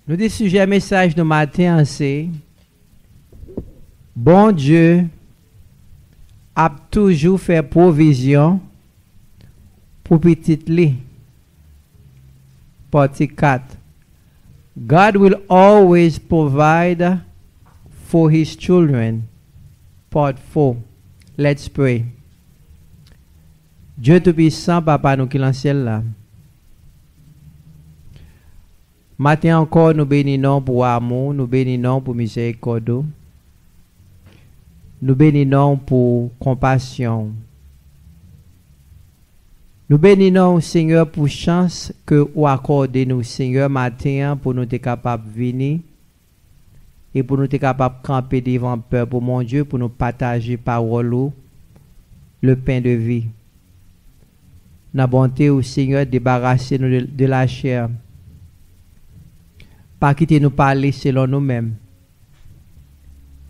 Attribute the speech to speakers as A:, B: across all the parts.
A: Nous des sujets message de matin, c'est bon Dieu a toujours fait provision pour petit lit. Partie 4. God will always provide for his children. Part 4. Let's pray. Dieu Tout-Puissant, Papa, nous qui l'en ciel là. Matin encore, nous bénissons pour amour, nous bénissons pour miséricorde, nous bénissons pour compassion. Nous bénissons, Seigneur, pour chance que vous accordez nous, Seigneur, matin, pour nous être capables de venir et pour nous être capables de camper devant le peuple, pour mon Dieu, pour nous partager parole, le pain de vie. La bonté au Seigneur, débarrasser nous de la chair. Pas quitter nous parler selon nous-mêmes.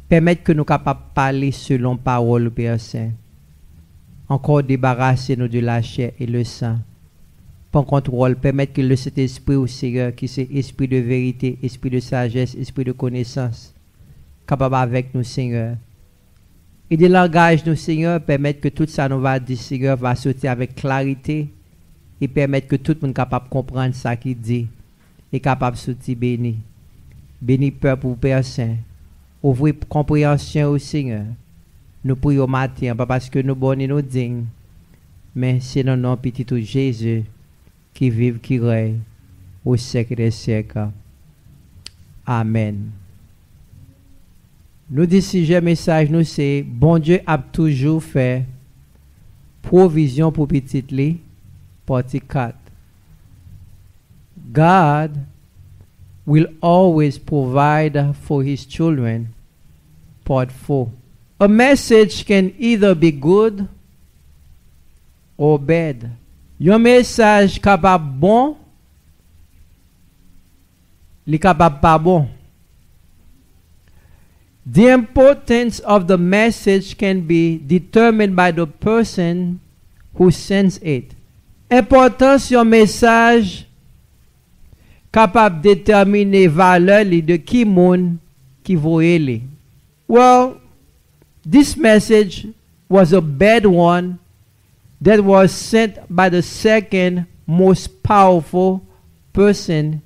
A: Permettre que nous capables de parler selon parole, Père Saint. Encore débarrasser nous de la chair et le sang. Par contrôle, permettre que le Saint-Esprit au Seigneur, qui c'est esprit de vérité, esprit de sagesse, esprit de connaissance, capable avec nous, Seigneur. Et de langage, nous, Seigneur, permettre que tout ça nous va dire, Seigneur, va sortir avec clarité et permettre que tout le monde capable de comprendre ça qu'il dit. Et capable de sortir béni. Béni peuple pour Père Saint. Ouvrez compréhension au Seigneur. Nous prions au matin, pas parce que nous bons et nous dignes, mais c'est dans le nom petit de Jésus qui vive, qui règne au siècle des siècles. Amen. Nous disons, ce message, nous c'est, bon Dieu a toujours fait provision pour petit lit, partie 4. God will always provide for his children. Part 4. A message can either be good or bad. Yon message capable bon, li capable pas bon. The importance of the message can be determined by the person who sends it. Importance yon message capable de déterminer valeur de qui moun qui voye li. Well, this message was a bad one that was sent by the second most powerful person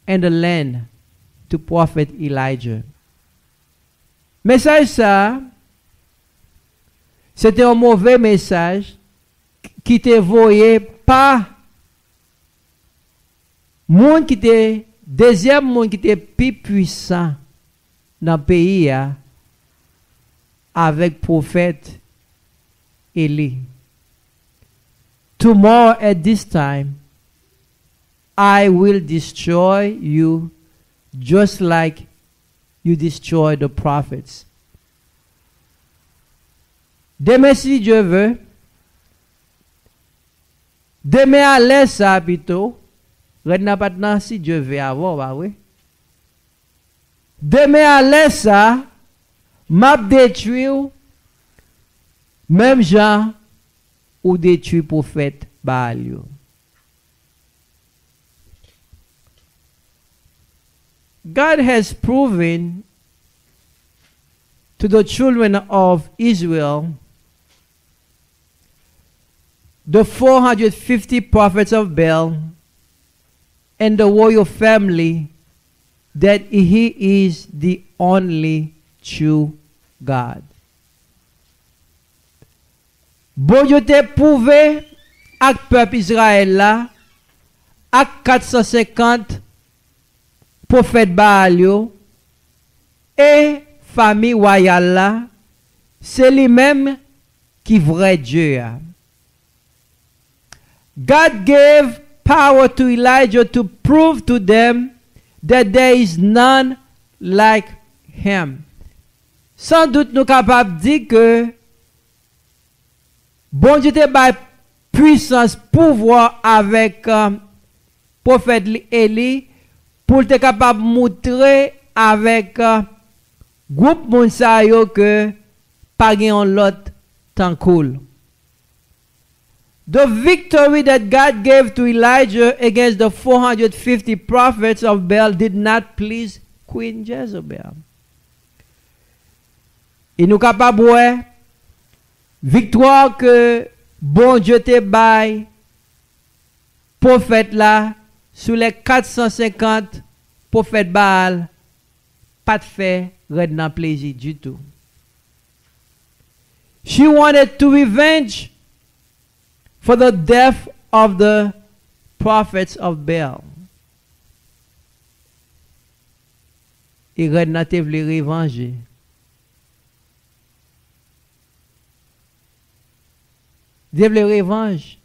A: in the land to prophet Elijah. Message ça, c'était un mauvais message qui était voyé par monde qui était deuxième monde qui était plus puissant dans le pays avec prophète Élie. Tomorrow at this time I will destroy you just like you destroy the prophets. Demain si Dieu veut, demain à l'aise ça plutôt. Maintenant, si Dieu veut avoir, bah oui. Demain à l'aise ça, m'a détruit, même Jean, ou détruit prophète Baal. God has proven to the children of Israel, the 450 prophets of Baal, and the royal family, that he is the only true God. Bon Dieu te prouvé avec peuple Israël là, avec 450 prophètes Baal et famille royale là, c'est lui-même qui vrai Dieu. God gave power to Elijah to prove to them that there is none like him. Sans doute nous capables de dire que bon Dieu te bat puissance, pouvoir avec prophète Élie pour te capable de montrer avec groupe monsayo que pas gen l'autre tant cool. The victory that God gave to Elijah against the 450 prophets of Baal did not please Queen Jezebel. Et nous capables ouais, victoire que bon Dieu te baille prophète là sous les 450 prophètes Baal pas de fait rednan plaisir du tout. She wanted to revenge for the death of the prophets of Baal. Et rednan te vle revenger. Dieu le revanche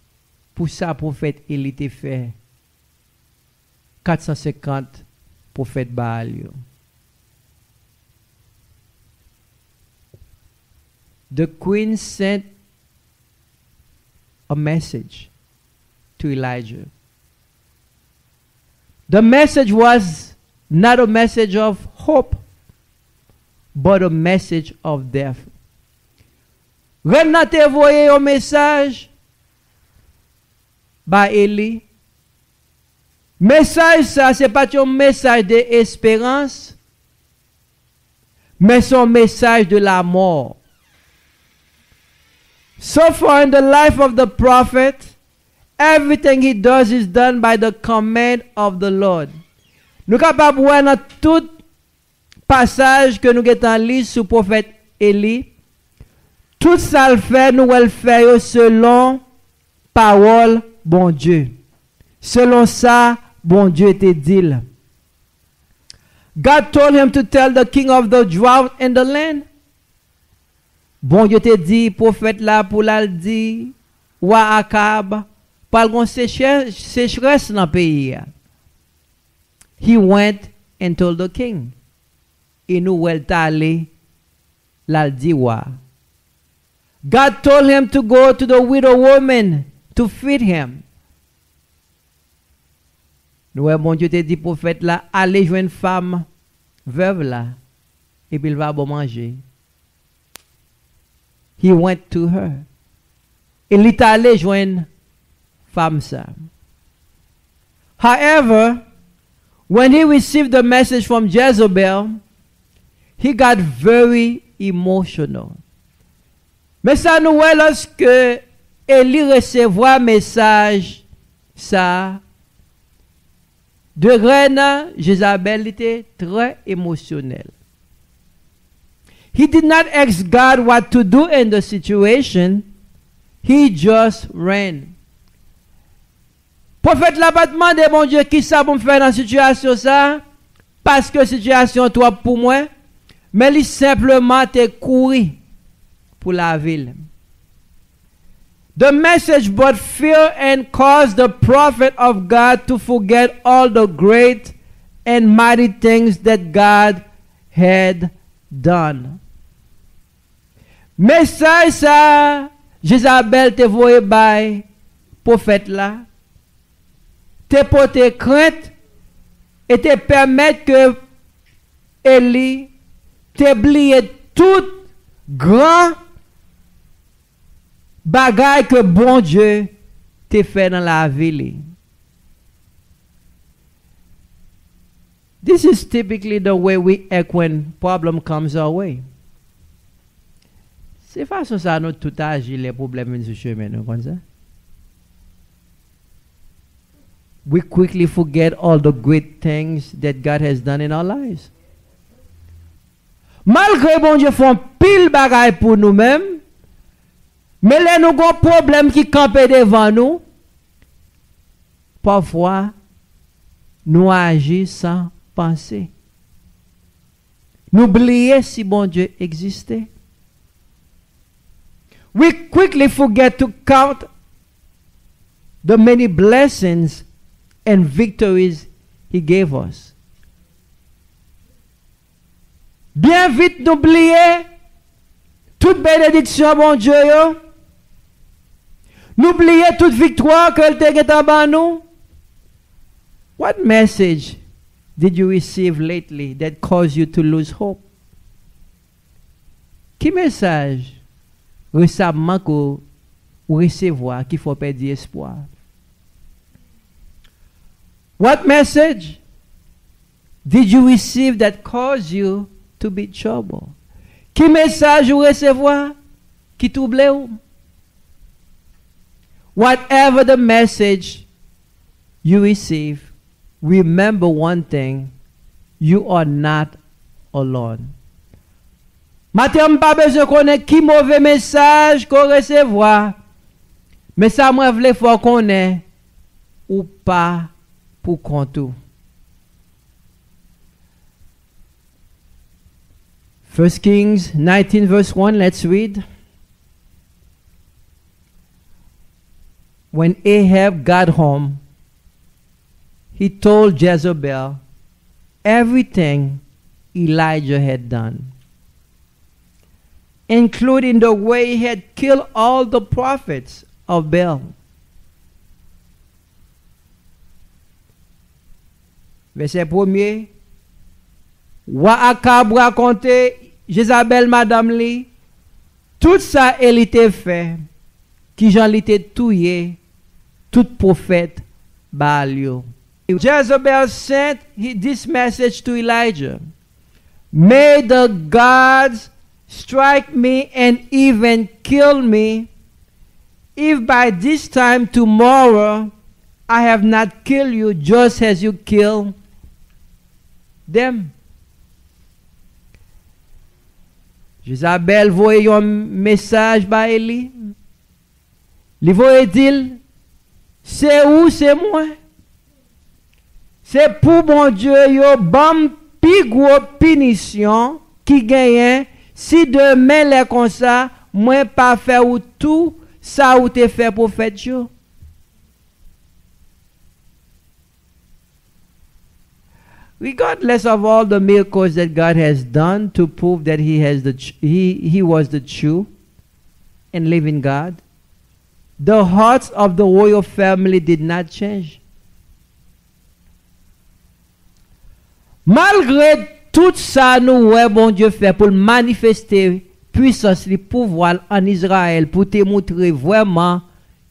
A: pour ça prophète Élie te fait 450 prophètes Baal. The queen sent a message to Elijah. The message was not a message of hope, but a message of death. Renna te voye un message by Élie. Message ça, c'est pas un message d'espérance, mais son message de la mort. So far in the life of the prophet, everything he does is done by the command of the Lord. Nous capables voir dans tout passage que nous avons lu sur le prophète Élie, tout ça le fait, nous le faisons selon parole bon Dieu. Selon ça, bon Dieu te dit. God told him to tell the king of the drought in the land. Bon Dieu te dit, prophète là, pour la dit, wa Akab, pas gon sécheresse dans le pays. He went and told the king. Et nous wel allé, la dit wa. God told him to go to the widow woman to feed him. Nous bon Dieu te dit, prophète là, allez joindre une femme veuve là, et puis il va bon manger. He went to her. Il est allé joindre femme ça. However, when he received the message from Jezebel, he got very emotional. Mais ça nous est lorsque Élie recevait message ça de reine Jézabel était très émotionnel. He did not ask God what to do in the situation. He just ran. Prophète l'a pas demandé, mon Dieu, qui ça pour me faire dans la situation ça? Parce que situation toi pour moi. Mais il simplement te couru pour la ville. The message brought fear and caused the prophet of God to forget all the great and mighty things that God had done. Message ça, Jézabel te voye bay, prophète là, te porte crainte et te permettre que Élie te oublié tout grand bagay que bon Dieu te fait dans la ville. This is typically the way we act when problem comes our way. C'est façon ça nous tout agir les problèmes sur chemin nous comme ça. We quickly forget all the great things that God has done in our lives. Malgré bon Dieu font pile bagay pour nous-mêmes, mais là nous avons un problème qui campe devant nous. Parfois, nous agissons sans penser. Nous oublions si bon Dieu existait. We quickly forget to count the many blessings and victories He gave us. Bien vite n'oublier toute bénédiction, mon Dieu. N'oubliez toute victoire que te get en nous. What message did you receive lately that caused you to lose hope? Qui message récemment que ou recevoir qu'il faut perdre espoir. What message did you receive that caused you to be troubled? Qui message ou recevoir qui trouble ou? Whatever the message you receive, remember one thing, you are not alone. Maintenant, pas besoin de connaître qui mauvais message qu'on recevoir. Mais ça, moi, je veux faut connaître ou pas pour compte. 1 Kings 19 verse 1, let's read. When Ahab got home, he told Jezebel everything Elijah had done, including the way he had killed all the prophets of Baal. Verset 1er. Wa Akab raconté Jézabel madame li tout ça elle était fait qui Jean était touillé tout prophète Baal yo. Jezebel sent this message to Elijah. May the gods strike me and even kill me if by this time tomorrow I have not killed you just as you kill them. Jezabel voyait un message par Eli. Il voyait-il, c'est où, c'est moi. C'est pour mon Dieu, yo bam pi gros punition qui gagne si demain les comme ça, moi pas faire ou tout ça ou te fait prophète yo. Regardless of all the miracles that God has done to prove that he was the true and living God, the hearts of the royal family did not change. Malgré tout ça, nous, ouais, bon Dieu fait pour manifester puissance, le pouvoir en Israël, pour te montrer vraiment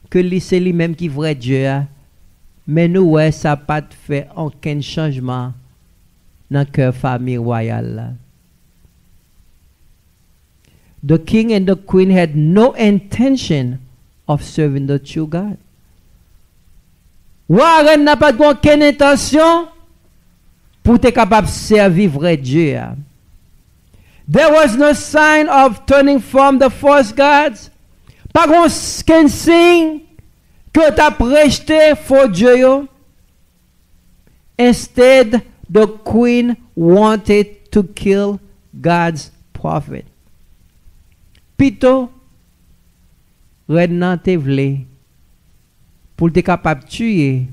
A: que c'est lui-même qui est vrai Dieu. Mais nous, ouais, ça n'a pas fait aucun changement dans le cœur famille royale. The king and the queen had no intention of serving the true God. Warren n'a pas aucune intention pour être capable de servir vrai Dieu. There was no sign of turning from the false gods. Pas aucun signe que tu as rejeté faux Dieu. Instead, the queen wanted to kill God's prophet. Plutôt, Rednan te vle pour te capable de tuer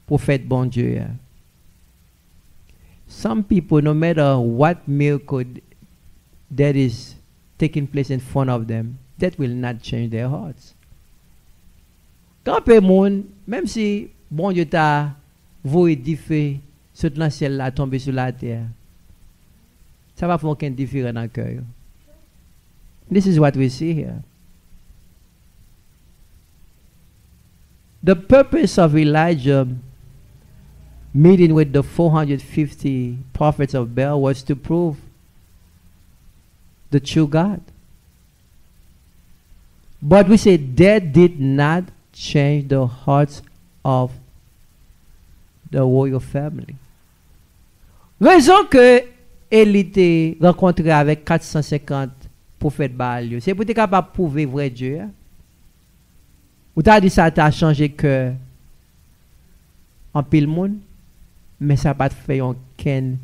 A: prophète bon Dieu. Some people, no matter what miracle that is taking place in front of them, that will not change their hearts. Quand peu monde, même si bon Dieu t'a voué du feu sur le ciel là tomber sur la terre, ça va faire aucun différence dans le cœur. This is what we see here. The purpose of Elijah meeting with the 450 prophets of Baal was to prove the true God. But we say that did not change the hearts of the royal family. Raison que elle était rencontrée avec 450 prophètes Baal, c'est pour être capable de prouver vrai Dieu. Ou t'as dit ça t'a changé que en pile monde, mais ça n'a pas fait aucune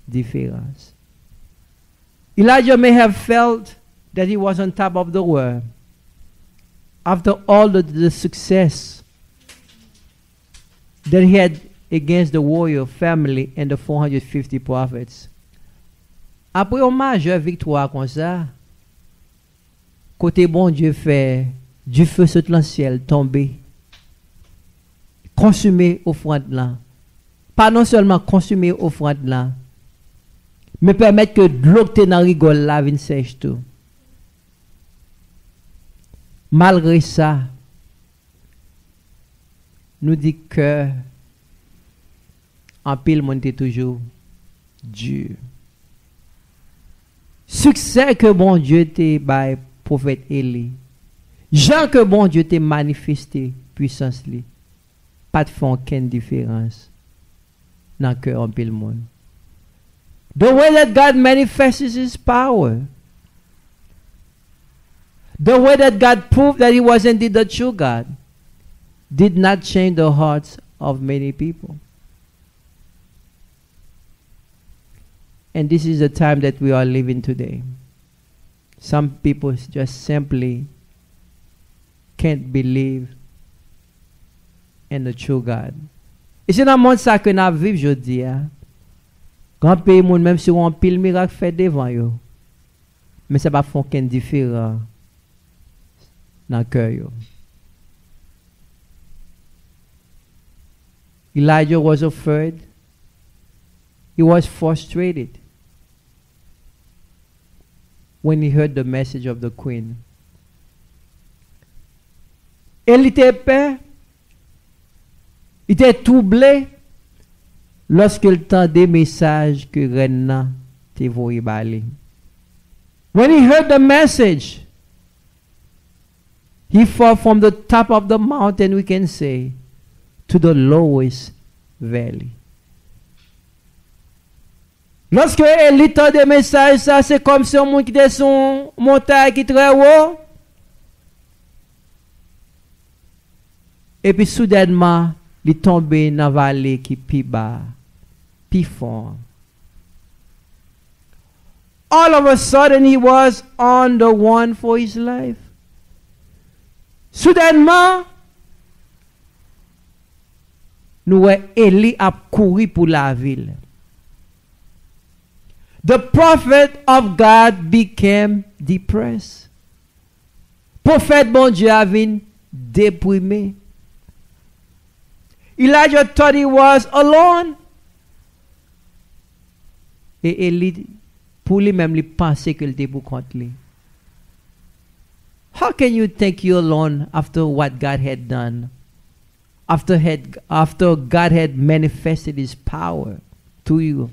A: différence. Elijah may have felt that he was on top of the world after all the success that he had against the warrior family and the 450 prophets. Après une majeure victoire comme ça, côté bon Dieu fait du feu sur le ciel tomber, consumer offrande là. Pas non seulement consumer offrande là, mais permettre que de l'eau que dans rigole là vienne sèche tout. Malgré ça, nous dit que en pile monde est toujours dur. Succès que bon Dieu t'a by prophète Élie. Jean que bon Dieu t'a manifesté puissance li. Pas de font aucune différence dans le cœur en pile monde. The way that God manifests his power. The way that God proved that he was indeed the true God did not change the hearts of many people. And this is the time that we are living today. Some people just simply can't believe in the true God. Et c'est dans le monde ça que nous vivons aujourd'hui. Grand pays, même si on a un pile miracle fait devant eux, mais ça ne fait aucun différence dans le cœur. Elijah was afraid. He was frustrated when he heard the message of the queen. Il était peur, il était troublé lorsqu'il entendait le message que reine te voyait parler. When he heard the message, he fell from the top of the mountain, we can say, to the lowest valley. Lorsque il entend des messages, ça c'est comme si on qui était sur une montagne qui est très haut. Et puis soudainement, il est tombé dans la vallée qui est plus bas, plus fond. All of a sudden, he was on the one for his life. Soudainement, nous Élie a couru pour la ville. The prophet of God became depressed. Prophète bon Dieu avait déprimé. Elijah thought he was alone. Et Élie, pour lui-même, il pensait qu'il était pour contre lui. How can you think you're alone after what God had done? After God had manifested his power to you?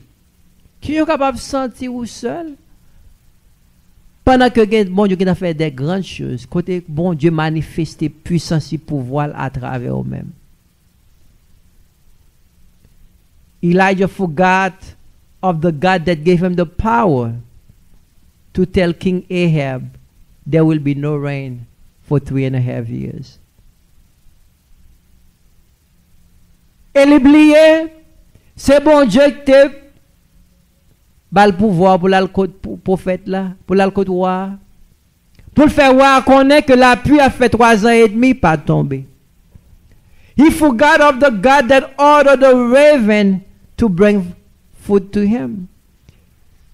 A: Qui est capable de sentir vous seul? Pendant que bon Dieu a fait des grandes choses, côté bon Dieu manifesté puissance et pouvoir à travers eux-mêmes. Elijah forgot of the God that gave him the power to tell King Ahab there will be no rain for 3.5 years. Et l'oublié, c'est bon Dieu qui te bal pouvoir pour l'alcool prophète là, pour l'alcool roi, pour le faire voir connaître que la pluie a fait 3 ans et demi pas tomber. He forgot of the God that ordered the raven to bring food to him.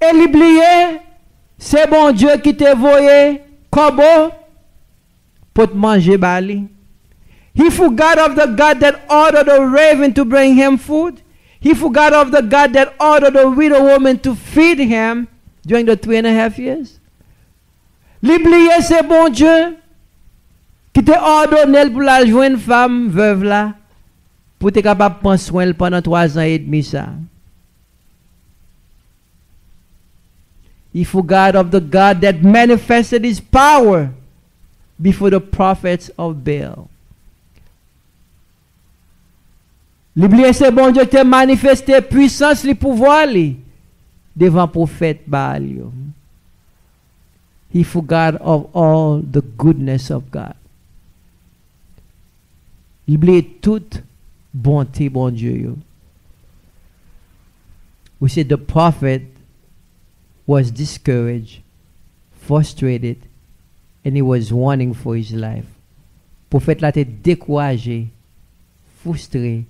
A: Et l'oublié, c'est bon Dieu qui te voyé corbeau pour te manger bali. He forgot of the God that ordered the raven to bring him food. He forgot of the God that ordered the widow woman to feed him during the 3.5 years. L'oublié, c'est bon Dieu qui te ordonné pour la joindre femme veuve là pour être capable de prendre soin pendant 3 ans et demi ça. He forgot of the God that manifested his power before the prophets of Baal. L'oublié, c'est bon Dieu qui a manifesté puissance, le pouvoir devant prophète Baal. He forgot of all the goodness of God. L'oublié toute bonté bon Dieu. We said the prophet was discouraged, frustrated, and he was wanting for his life. Prophète là était découragé, frustré.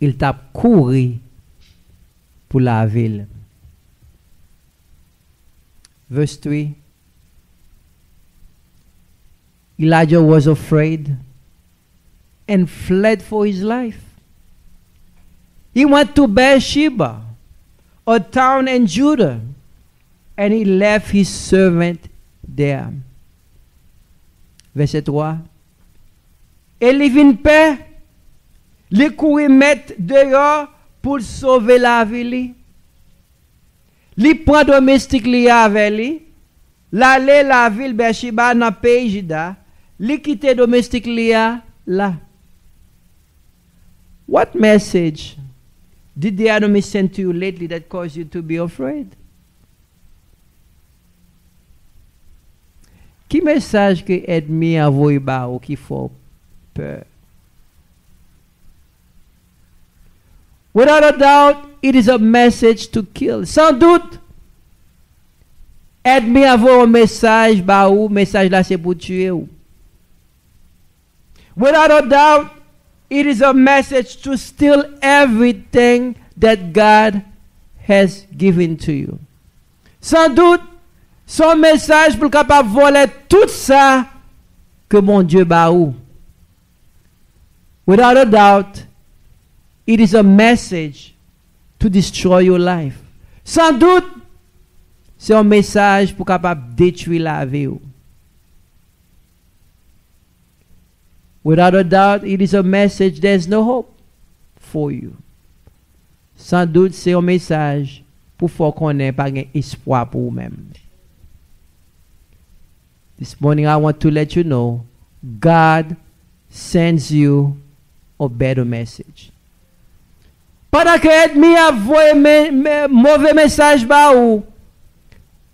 A: Il t'a couru pour la ville. Verse 3. Elijah was afraid and fled for his life. He went to Beersheba, a town in Judah, and he left his servant there. Verset 3. Et li vin paix, li kouri mettre dehors pour sauver la vie li. Li prend domestique li avec li, l'aller la ville Beersheba dans pays Juda, li quitte domestique li là. What message did the enemy send to you lately that caused you to be afraid? Qui message que ennemi a envoyé ba ou qui faut peur? Without a doubt, it is a message to kill. Sans doute, ennemi a envoyé un message ba ou, message là c'est pour tuer ou. Without a doubt, it is a message to steal everything that God has given to you. Sans doute, son message pour capable voler tout ça que mon Dieu ba ou. Without a doubt, it is a message to destroy your life. Sans doute, c'est un message pour capable détruire la vie. Without a doubt, it is a message there's no hope for you. Sans doute, c'est un message pour faire qu'on n'ait pas d'espoir pour vous-même. This morning, I want to let you know, God sends you a better message. Pendant que l'ennemi a envoyé mauvais message ba ou,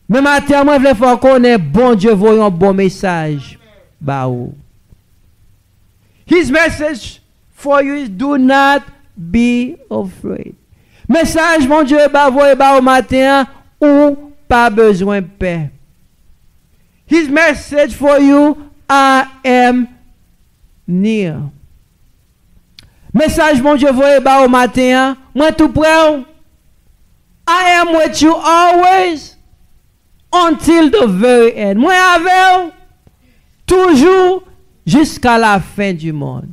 A: mais matin, moi, je veux faire qu'on ait bon Dieu voyant un bon message ba ou. His message for you is do not be afraid. Message, mon Dieu, ba voye ba au matin ou pas besoin de paix. His message for you, I am near. Message, mon Dieu, voye ba au matin, moi tout prêt. I am with you always until the very end. Moi avec toujours jusqu'à la fin du monde.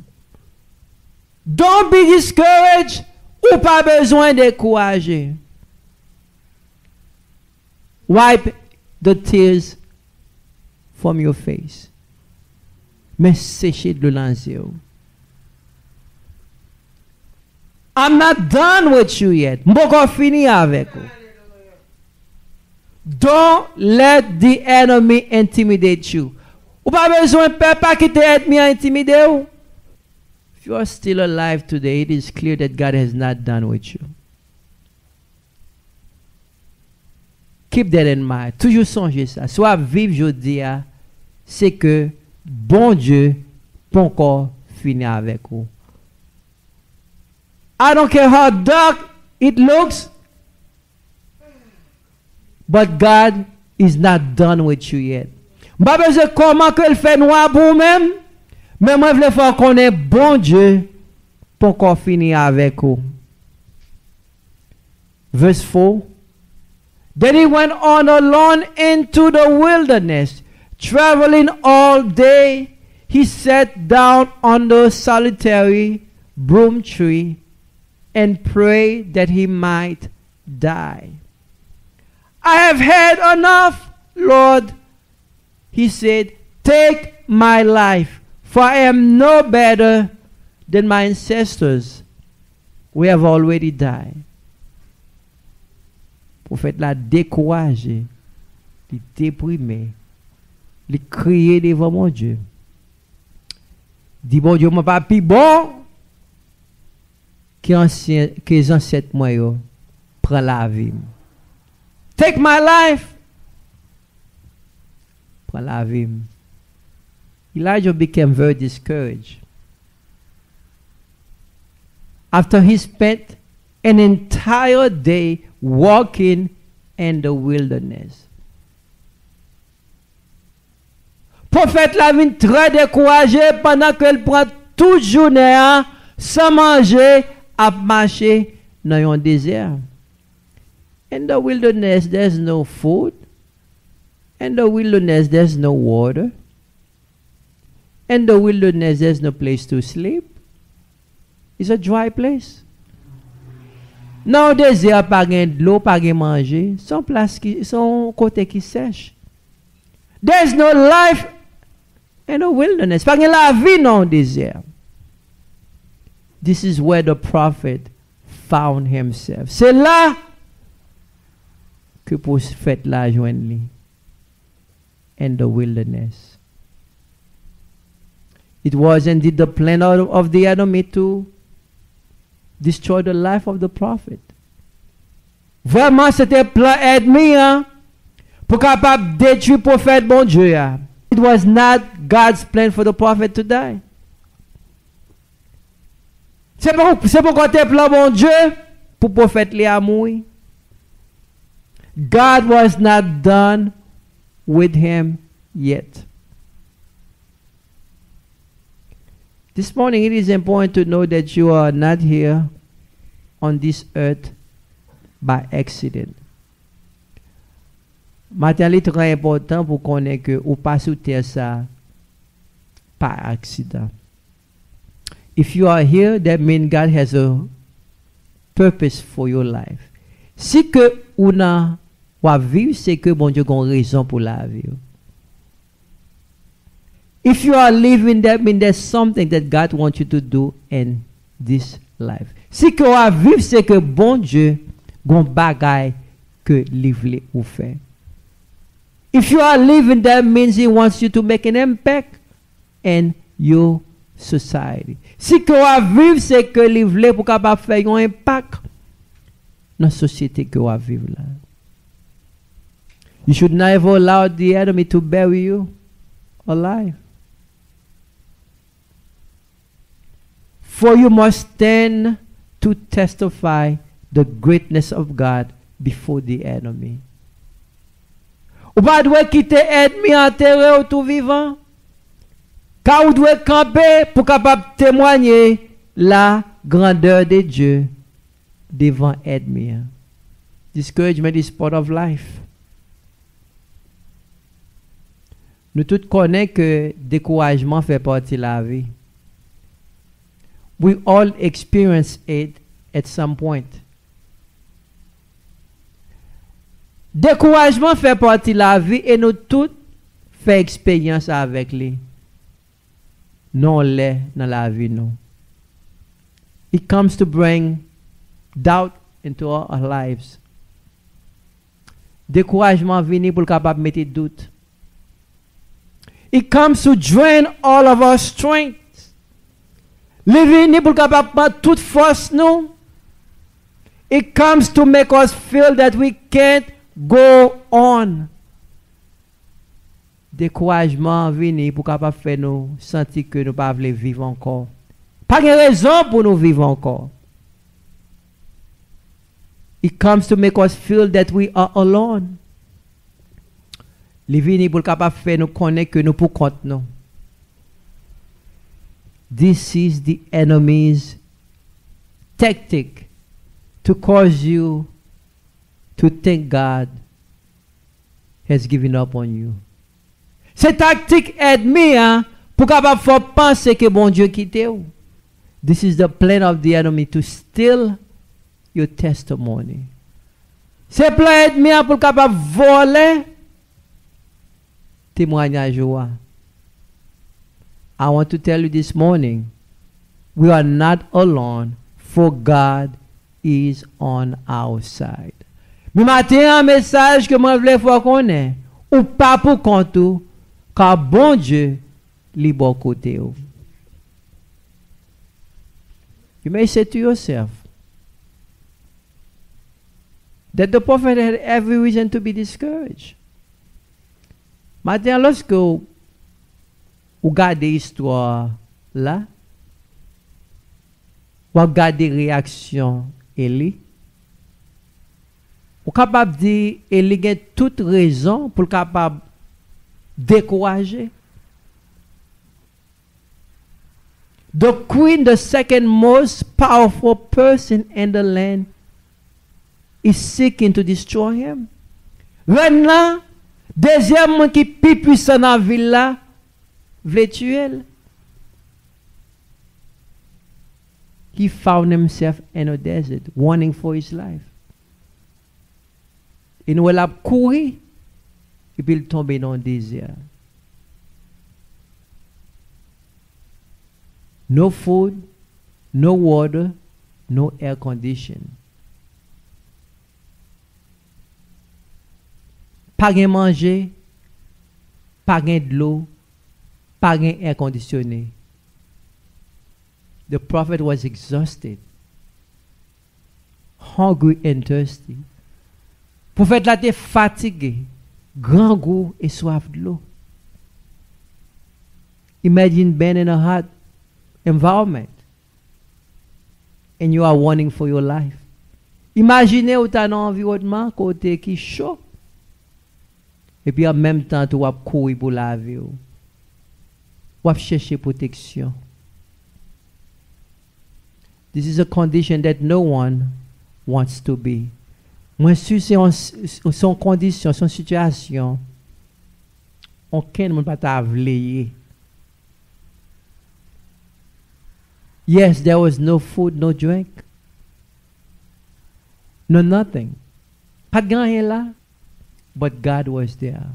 A: Don't be discouraged ou pas besoin de décourager. Wipe the tears from your face. Mais séchez de l'anxiété. I'm not done with you yet. M'boko fini avec vous. Don't let the enemy intimidate you. Ou pas besoin de peur, pas quitter l'ennemi à intimider ou. If you are still alive today, it is clear that God has not done with you. Keep that in mind. Toujours songer ça. Soit vivre aujourd'hui, c'est que bon Dieu pas encore fini avec vous. I don't care how dark it looks, but God is not done with you yet. Pas besoin comment que le fait noir pour vous-même, mais moi je veux faire qu'on est bon Dieu pour encore finir avec vous. Verse 4. Then he went on alone into the wilderness, traveling all day. He sat down under a solitary broom tree and prayed that he might die. I have had enough, Lord. He said, take my life, for I am no better than my ancestors. We have already died. Prophète l'a découragé, il déprimé, il crié devant mon Dieu. Dit bon Dieu, mon papi bon, que les ancêtres moi prend la vie. Take my life. Prend la vie. Elijah became very discouraged. After he spent an entire day walking in the wilderness. Prophète la vie très découragé pendant qu'elle prend toute journée sans manger à marcher dans un désert. In the wilderness there's no food. In the wilderness there's no water. In the wilderness there's no place to sleep. It's a dry place. Non, désert pas gain de l'eau, pas gain manger, son place qui son côté qui sèche. There's no life in the wilderness. Pas gen la vie dans le désert. This is where the prophet found himself. C'est là que prophète la joindre lui. In the wilderness. It was indeed the plan of the enemy to destroy the life of the prophet. Vraiment, c'était plan ennemi pour capable détruire prophète bon Dieu. It was not God's plan for the prophet to die. C'est pour côté plan bon Dieu pour prophète li a mourir. God was not done with him yet. This morning it is important to know that you are not here on this earth by accident. Matin, il est très important pour connaître que ou pas sous terre ça par accident. If you are here, that means God has a purpose for your life. Si que ou na wa vivre, c'est que bon Dieu a une raison pour la vivre. If you are living, that means there's something that God wants you to do in this life. Si que wa vivre, c'est que bon Dieu gon bagay que livre ou fait. If you are living, that means He wants you to make an impact in your society. Si que wa vivre, c'est que livre pour capable faire un impact dans la société que wa vivre là. You should never allow the enemy to bury you alive. For you must stand to testify the greatness of God before the enemy. Ou pas doit quitter ennemi enterré ou tout vivant. Car vous devez camper pour capable témoigner la grandeur de Dieu devant ennemi. Discouragement is part of life. Nous tous connaissons que découragement fait partie de la vie. We all experience it at some point. Découragement fait partie de la vie et nous tous faisons expérience avec lui. Non, l'est dans la vie, non. It comes to bring doubt into our lives. Découragement vient pour capable mettre doute. It comes to drain all of our strength. Il vient pour capable prendre toute force nous. It comes to make us feel that we can't go on. Découragement vient pour capable faire nous sentir que nous pas voulons vivre encore. Pas de raison pour nous vivre encore. It comes to make us feel that we are alone. Il vient pour capable faire nous connaître que nous pour compte nous. This is the enemy's tactic to cause you to think God has given up on you. Cette tactique ennemi pour capable faire penser que bon Dieu quitte vous. This is the plan of the enemy to steal your testimony. C'est plan ennemi pour capable voler témoignage. I want to tell you this morning, we are not alone, for God is on our side. Mais matin un message que moi voulais faire connaître, ou pas pour compte, car bon Dieu li bon côté. You may say to yourself that the prophet had every reason to be discouraged. Matin, lorsque vous regardez l'histoire là, vous regardez la réaction Élie, vous êtes capable de dire Élie a toute raison pour capable décourager. The queen, the second most powerful person in the land, is seeking to destroy him. Maintenant, deuxième qui est plus puissant dans la ville là, veut tuer. He found himself in a desert, wanting for his life. Et nous il a couru, et puis il tombe dans le désert. No food, no water, no air condition. Pas de manger, pas de l'eau, pas de air conditionné. The prophet was exhausted, hungry and thirsty. Prophète là était fatigué, grand goût et soif de l'eau. Imagine being in a hot environment and you are wanting for your life. Imaginez où tu as un environnement côté qui chaud. Et puis en même temps, tu vas courir pour la vie. Tu vas chercher protection. This is a condition that no one wants to be. Moi, si c'est son condition, son situation, aucun ne peut pas vouloir. Yes, there was no food, no drink, no nothing. Pas de rien là, but God was there.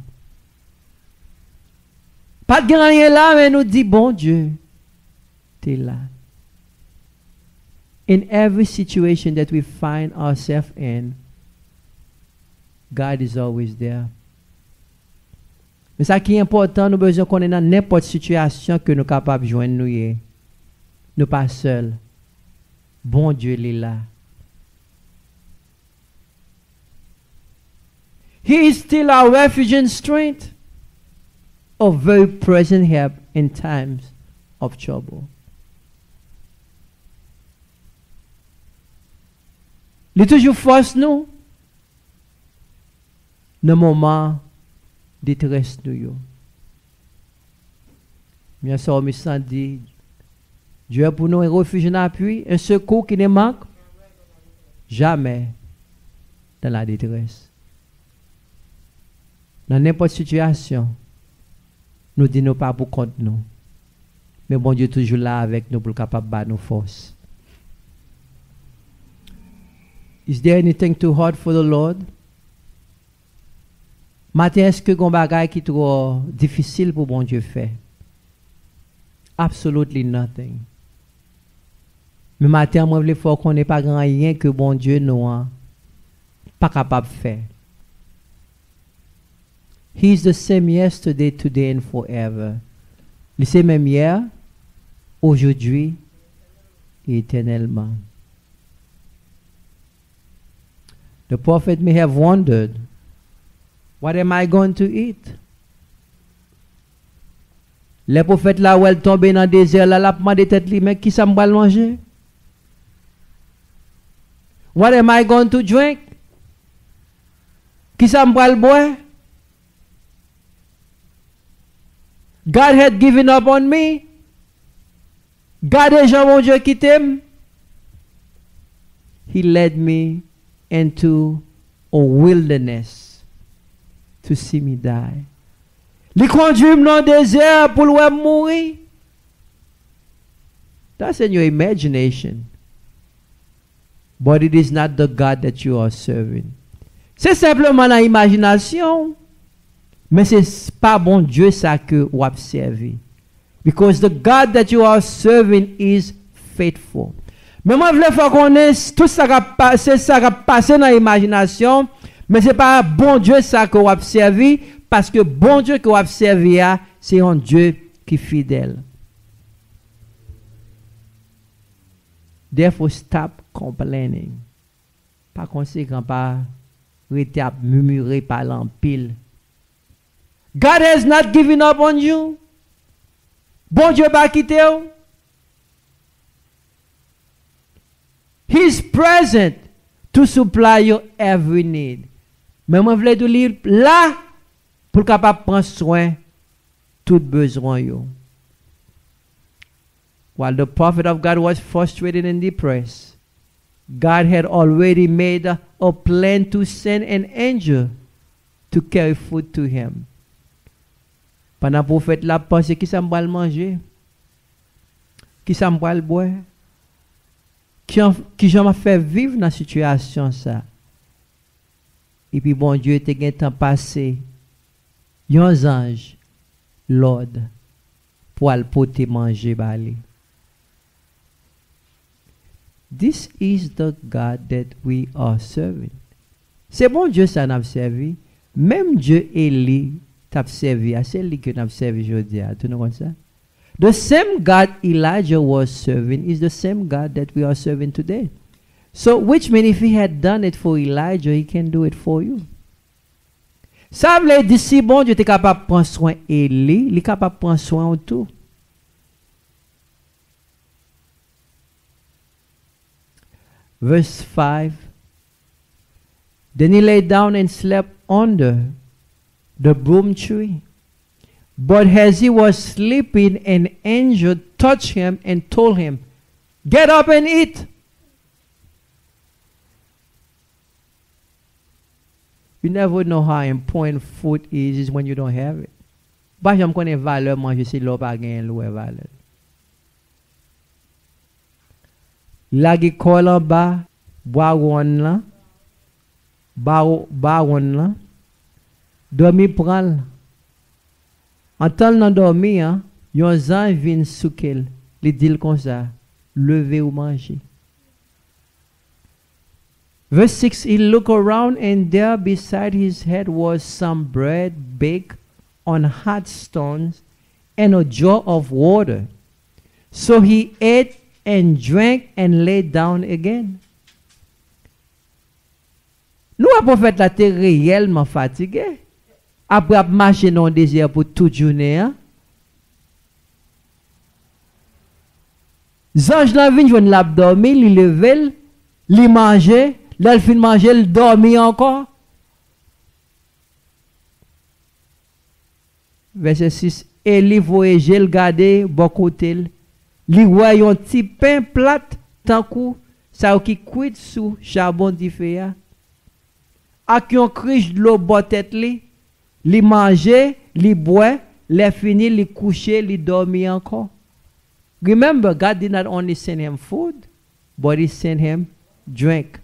A: Pas de rien là, mais nous dit bon Dieu, t'es là. In every situation that we find ourselves in, God is always there. Mais ça qui est important, nous besoin qu'on est dans n'importe situation que nous sommes capables de joindre nous. Nous pas seuls. Bon Dieu est là. He is still our refuge and strength, a very present help in times of trouble. Il est toujours force nous dans le moment de détresse nous. Bien sûr, nous dit Dieu est pour nous un refuge, un appui, un secours qui ne manque jamais dans la détresse. Dans n'importe situation, nous disons pas pour contre nous. Mais bon Dieu est toujours là avec nous pour capable de battre nos forces. Is there anything too hard for the Lord? Matin, est-ce que un bagage qui est trop difficile pour bon Dieu faire? Absolutely nothing. Mais matin, moi, je veux qu'on n'ait pas grand rien que bon Dieu nous pas capable de faire. He is the same yesterday, today and forever. Il est même hier, aujourd'hui et éternellement. The prophet may have wondered, what am I going to eat? Le prophète là où elle tombe dans le désert, là, la demande tête li, mais qui ça me va manger? What am I going to drink? Qui ça me va boire? God had given up on me. God déjà mon Dieu qui t'aime. He led me into a wilderness to see me die. Il conduit dans le désert pour le mourir. That's in your imagination. But it is not the God that you are serving. C'est simplement la imagination. Mais c'est pas bon Dieu ça que vous avez servi. Because the God that you are serving is faithful. Mais moi, je veux faire qu'on ait tout ça qui a passé dans l'imagination, mais ce n'est pas bon Dieu ça que vous avez servi, parce que bon Dieu que vous avez servi, c'est un Dieu qui est fidèle. Therefore, stop complaining. Par conséquent, pas rester à murmurer par l'empile. God has not given up on you. Bon Dieu pas quitté vous. He is present to supply your every need. Mais moi, je voulais te lire là pour capable prendre soin tout besoin yo. While the prophet of God was frustrated and depressed, God had already made a plan to send an angel to carry food to him. Pendant le prophète là pensé qui ça me manger, qui ça me boire, qui j'en m'a fait vivre dans la situation ça. Et puis bon Dieu était un temps passé, un ange, Lord, pour aller porter manger balé. This is the God that we are serving. C'est bon Dieu ça n'a servi. Même Dieu Élie t'a servi. C'est lui que n'a servi aujourd'hui. Tu know ça? The same God Elijah was serving is the same God that we are serving today. So, which means if he had done it for Elijah, he can do it for you. Ça veut dire si bon Dieu est capable de prendre soin d'Élie, il est capable de prendre soin de tout. Verse 5. Then he lay down and slept under the broom tree. But as he was sleeping, an angel touched him and told him, "Get up and eat." You never know how important food is when you don't have it. Bah, j'aime connais valeur manger si l'eau pas gagne l'eau valeur. La gi kol en bas, bois ron là, ba ron là, dormi pral. En temps nan dormi, yon zan vin soukel, li dil comme ça, lever ou manger. Verse 6, he looked around and there beside his head was some bread baked on hot stones and a jar of water. So he ate and drank and lay down again. Nous avons fait la terre réellement fatigué. Après marcher dans le désert pour toute journée. Zange la vin joine l'a dormi, li level, li manger. Là, il finit de manger, il dormit encore. Verset 6. Et il voyageait, il gardait, bon côté. Il voyait un petit pain plat, tant coup, ça qui cuit sous charbon de feu. Ak yon criche de l'eau, bon tête li. Il mangeait, il boit, il fini, il couchait, il dormit encore. Remember, God did not only send him food, but he sent him drink.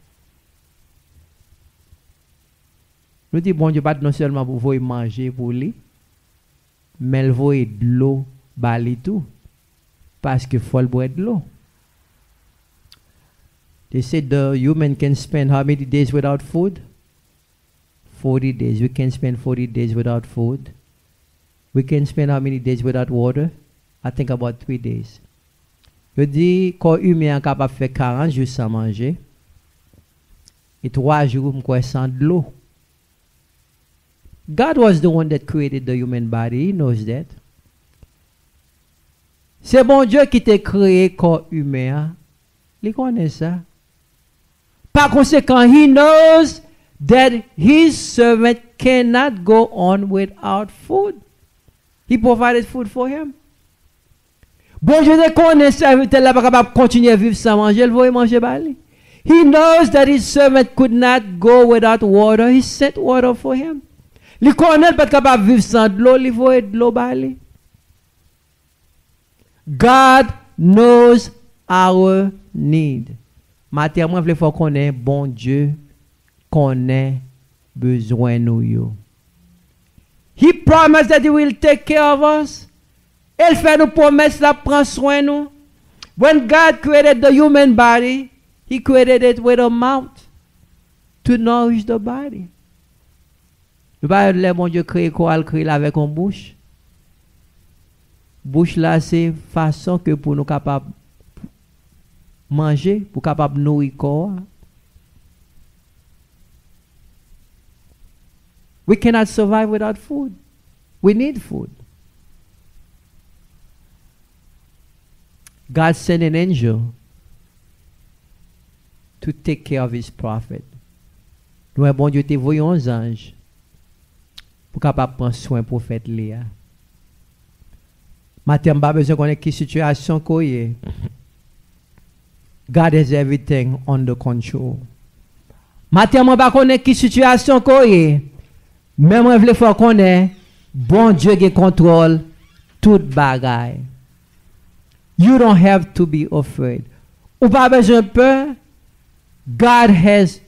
A: Nous disons, bon Dieu, pas non seulement pour vous manger pour lui, mais il faut de l'eau, bali tout. Parce que faut boire de l'eau. They said the human can spend how many days without food? 40 days. We can spend 40 days without food. We can spend how many days without water? I think about 3 days. Je dis, quand humain est capable de faire 40 jours sans manger, et 3 jours sans de l'eau. God was the one that created the human body. He knows that. C'est bon Dieu qui t'a créé corps humain. Il connaît ça. Par conséquent, he knows that his servant cannot go on without food. He provided food for him. Bon Dieu connaît ça, il n'est pas capable de continuer à vivre sans manger, il va manger bali. He knows that his servant could not go without water. He sent water for him. Il connaît pas capable de vivre sans de l'eau, il faut de l'eau bali. God knows our need. Matin, moi, je veux qu'on bon Dieu connaît besoin nous yo. He promised that he will take care of us. Il fait nous promesses la prend soin nous. When God created the human body, he created it with a mouth to nourish the body. Le pas le bon Dieu créé quoi, créé avec une bouche. Bouche là c'est façon que pour nous capable manger, pour capable nourrir corps. We cannot survive without food. We need food. God sent an angel to take care of his prophet. Nous bon Dieu te voyons un ange pour capable prendre soin prophète Léa. Matin pas besoin connaître qui situation koye. God has everything under control. Matin pas connaître qui situation koye. Mais moi vle faut connaître bon Dieu qui contrôle toute bagaille. You don't have to be afraid. Ou pas besoin peur. God has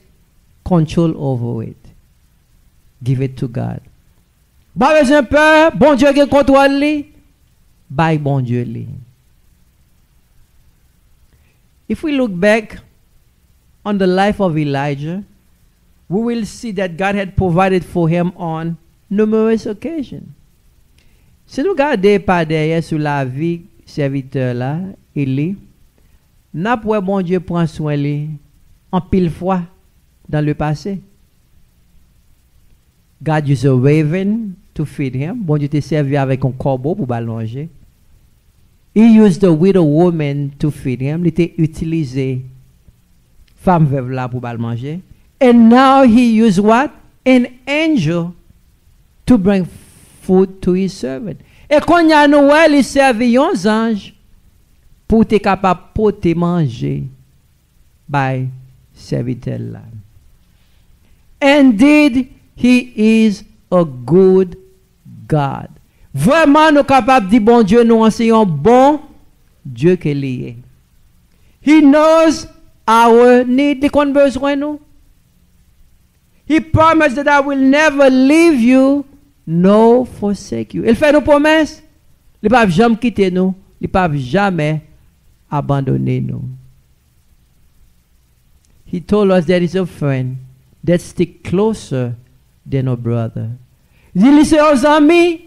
A: control over it. Give it to God. Pas besoin peur. Bon Dieu qui contrôle lui. Bye bon Dieu lui. If we look back on the life of Elijah, we will see that God had provided for him on numerous occasions. Si nous regardons par derrière sur la vie serviteur là, Élie, n'a pas bon Dieu prend soin de lui en pile fois dans le passé. God used a raven to feed him. Bon Dieu t'a servi avec un corbeau pour balanger. He used the widow woman to feed him. Il t'a utilisé femme veuve là pour manger. And now he used what? An angel to bring food to his servant. Et quand il y a Noël, il servait un ange pour être capable de porter manger by serviteur là. Indeed, he is a good God. Vraiment, nous sommes capables de dire, bon Dieu, nous enseignons bon Dieu qu'il est. He knows our need, de qu'on besoin nous. He promised that I will never leave you, nor forsake you. Il fait nos promesses. Il ne va jamais quitter nous. Il ne va jamais abandonner nous. He told us that he's a friend that stick closer than a brother. Il dit aux amis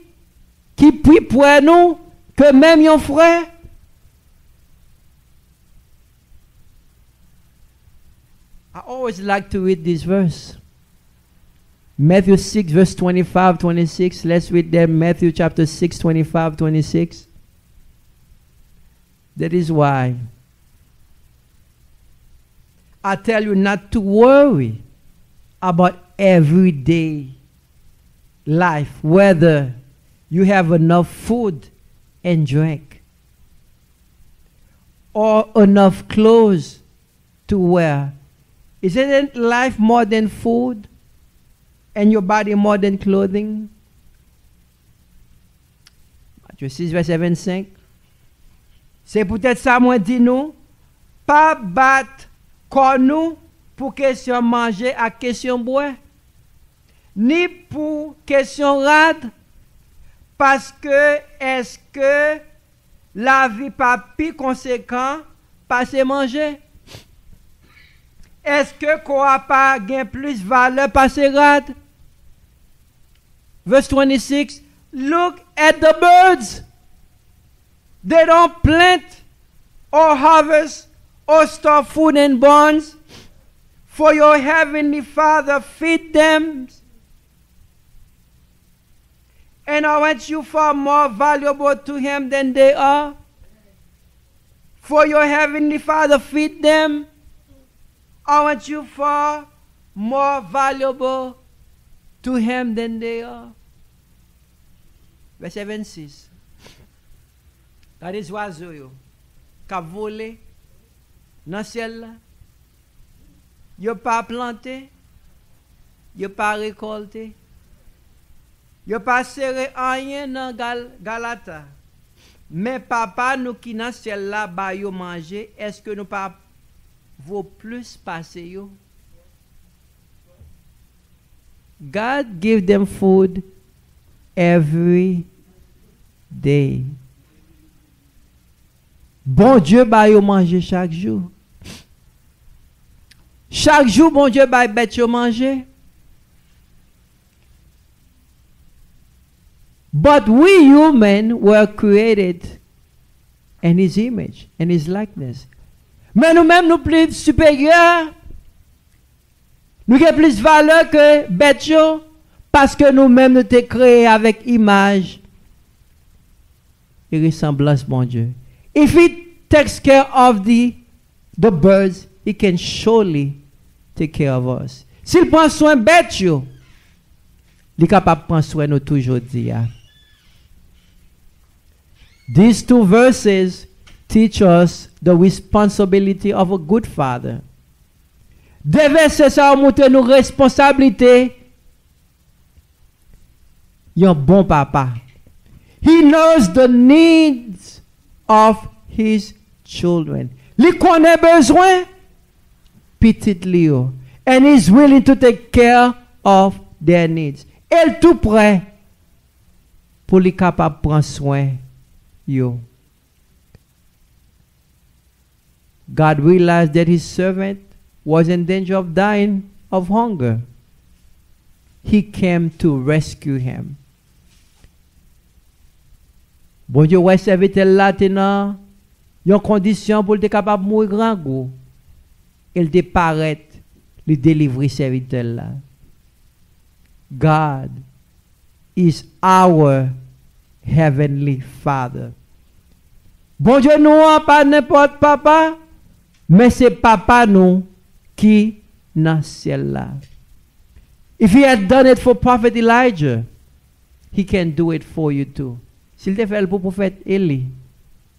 A: qui prient pour nous que même un frère. I always like to read this verse. Matthew 6 verse 25, 26. Let's read there. Matthew chapter 6, 25, 26. That is why I tell you not to worry about everyday life, whether you have enough food and drink or enough clothes to wear. Isn't life more than food and your body more than clothing? Matthieu 6, verset 25. C'est peut-être ça, moi, dis nous, pas battre comme nous pour question manger à question boire, ni pour question rade, parce que est-ce que la vie pas plus conséquent passer manger? Est-ce que quoi pas gain plus valeur passer rade? Verse 26, look at the birds. They don't plant or harvest or store food in barns, for your heavenly Father feed them. And aren't you far more valuable to him than they are? For your heavenly Father feed them. Aren't you far more valuable to him than they are? Verset 26. That is oiseau yo ka volé dans ciel là. Yo pas planté, yo pas récolté. Yo pas serré rien dans Galata. Mais papa nous qui dans ciel là ba yo manger, est-ce que nous pas vaut plus passer yo? God give them food every day. Bon Dieu ba yo manger chaque jour. Chaque jour bon Dieu ba bête yo manger. But we human were created in his image, in his likeness. Mais nous-mêmes nous plus supérieurs. Nous avons plus valeur que bête yo, parce que nous-mêmes nous sommes créés avec image et ressemblance bon Dieu. If he takes care of the birds, he can surely take care of us. S'il prend soin bête yo, il est capable de prendre soin de nous toujours dire. These two verses teach us the responsibility of a good father. Des versets ça montre nos responsabilités. Un bon papa. He knows the needs of his children. Li connaît besoin petit Léo, and he's willing to take care of their needs. Elle tout prêt pour li capable prendre soin yo. God realized that his servant was in danger of dying of hunger. He came to rescue him. Bon Dieu, ouais, serviteur là, tenant, yon condition pour être capable de mourir grand goût. Il te paraît, le délivrer serviteur là. God is our heavenly Father. Bon Dieu, nous, pas n'importe papa, mais c'est papa nous qui dans le ciel là. If he had done it for Prophet Elijah, he can do it for you too. S'il te fait pour le prophète Élie,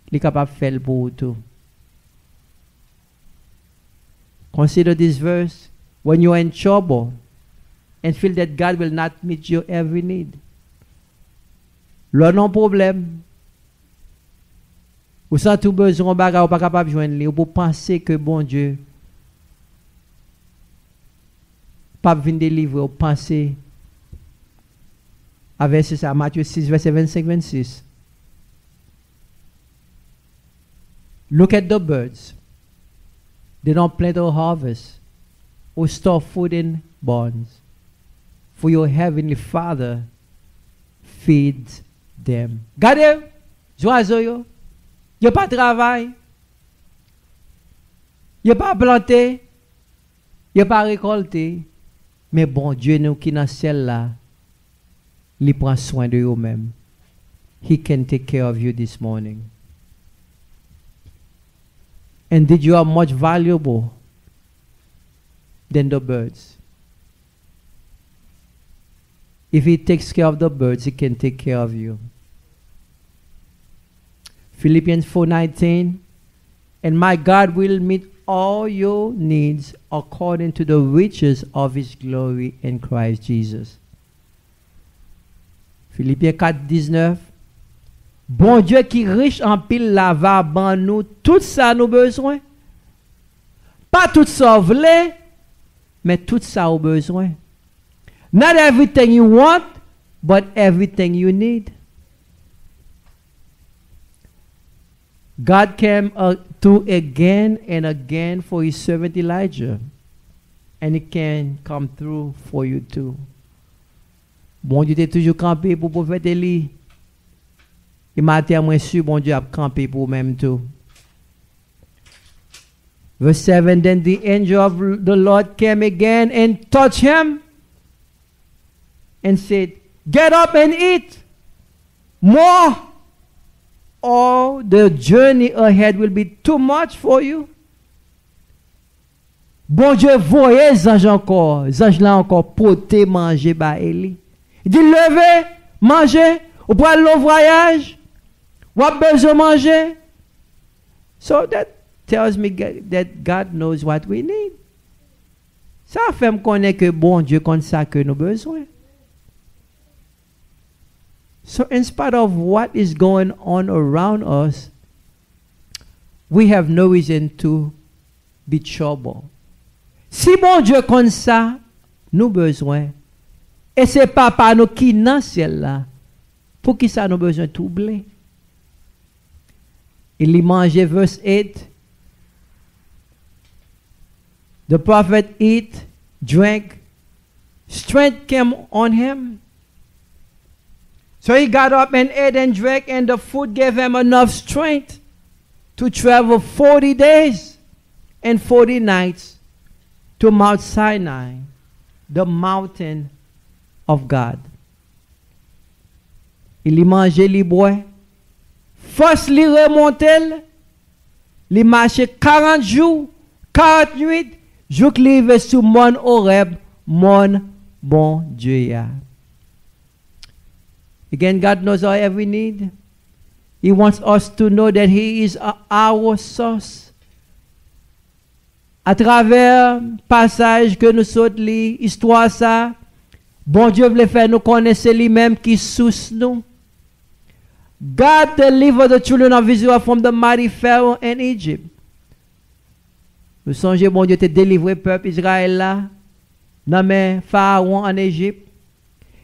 A: il est capable de faire pour vous tout. Consider this verse when you are in trouble and feel that God will not meet your every need. Là, non problème. Ou sans tout besoin, bagarre, ou pas capable de joindre lui, ou pour penser que bon Dieu pas venir délivrer, ou penser avec ça, Matthieu 6, verset 25-26. Look at the birds. They don't plant or harvest or store food in barns. For your heavenly Father feeds them. Regardez, oiseaux yo. Yo pas travail. Yo pas planté. Yo pas récolté. Mais bon Dieu nous qui dans le ciel là, il prend soin de vous-même. He can take care of you this morning. And did you are much valuable than the birds? If he takes care of the birds, he can take care of you. Philippians 4:19, and my God will meet all your needs according to the riches of his glory in Christ Jesus. Philippiens 4:19, bon Dieu qui riche en pile la va ban nous tout ça nous besoin. Pas tout ça voulez, mais tout ça au besoin. Not everything you want, but everything you need. God came to again and again for his servant Elijah, and he can come through for you too. Bon Dieu t'es toujours campé pour le prophète Élie. Et matin, moi sûr, bon Dieu a campé pour même tout. Verse 7, then the angel of the Lord came again and touched him and said, get up and eat more, or the journey ahead will be too much for you. Bon Dieu voyait les anges encore, les anges là encore porter manger par Élie. Il dit levez, mangez, ou pour aller au voyage, ou a besoin de manger. So that tells me that God knows what we need. Ça fait me connaître que bon Dieu connaît ça que nous besoin. So in spite of what is going on around us, we have no reason to be troubled. Si bon Dieu connaît ça, nous besoin. Et c'est papa nous qui dans ciel là. Pour qui ça nous besoin de troubler? Il y mangeait verse 8. The prophet ate, drank, strength came on him. So he got up and ate and drank, and the food gave him enough strength to travel 40 days and 40 nights to Mount Sinai, the mountain of God. Il y mangeait, il boit. First, il remontait, il marchait 40 jours, 40 nuits, jusqu'à arriver sur Mont Horeb, mon bon Dieu. Again, God knows our every need. He wants us to know that He is our source. À travers le passage que nous sommes lire, histoire ça, bon Dieu voulait faire nous connaître lui-même qui source nous. God delivered the children of Israel from the mighty Pharaoh in Egypt. Nous songez, bon Dieu t'a délivré le peuple Israël là, dans le Pharaon en Égypte.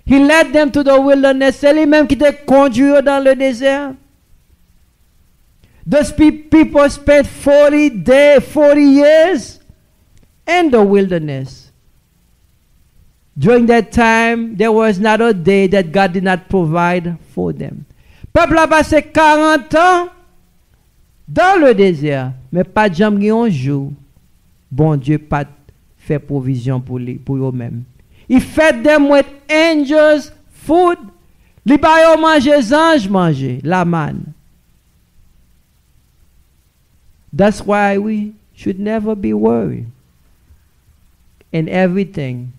A: He led them to the wilderness. C'est lui-même qui t'a conduit dans le désert. Those people spent 40 years in the wilderness. During that time, there was not a day that God did not provide for them. Peuple a passé 40 ans dans le désert, mais pas jamais un jour, bon Dieu pas fait provision pour eux-mêmes. Il fait them with angels food. Li ba yo manger ange manger la manne. That's why we should never be worried in everything.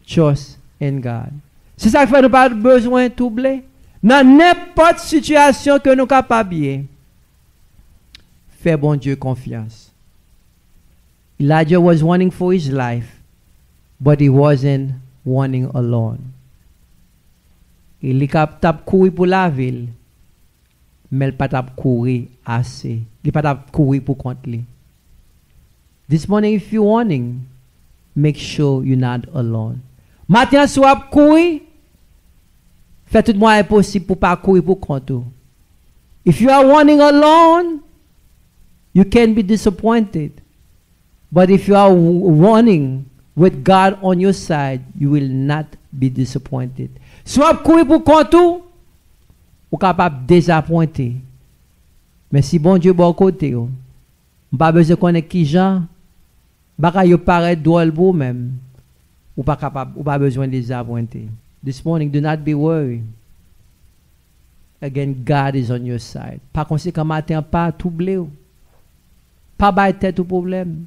A: Trust in God. C'est ça qui fait nous pas besoin de troubler. Dans n'importe situation que nous capables, fais bon Dieu confiance. Elijah was wanting for his life, but he wasn't wanting alone. Il tap courir pour la ville, mais il pas tap courir assez. Il pas tap courir pour compte lui. This morning, if you're wanting, make sure you're not alone. Matin, soit courir, fais tout moyen possible pour pas courir pour compte. If you are wanting alone, you can be disappointed. But if you are wanting with God on your side, you will not be disappointed. Soit courir pour compte ou capable désappointer. Mais si bon Dieu bon côté, pas besoin connaître qui gens, baka yo paraît drôle pour même. Ou pas capable, ou pas besoin de désappointer. This morning, do not be worried. Again, God is on your side. Par conséquent, matin, pas troubler. Pas bailler tête au problème.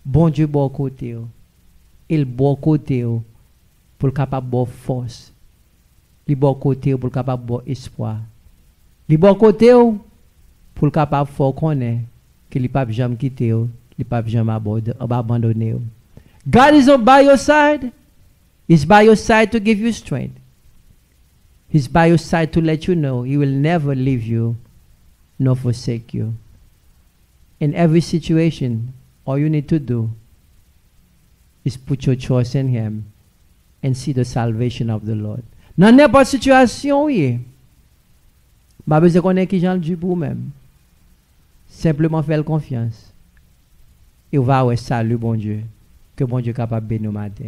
A: Bon Dieu bon côté. Il bon côté pour le capable bon force. Il bon côté pour le capable bon espoir. Il bon côté pour le capable fort connaître que il pas jamais quitter, il pas jamais abandonner. God is by your side. He's by your side to give you strength. He's by your side to let you know He will never leave you nor forsake you. In every situation, all you need to do is put your trust in Him and see the salvation of the Lord. Dans n'importe situation, oui. Pas besoin de connaître qui j'en dis pour même. Simplement faire confiance. Et on va salut bon Dieu. Que bon Dieu est capable de bénir nous matin.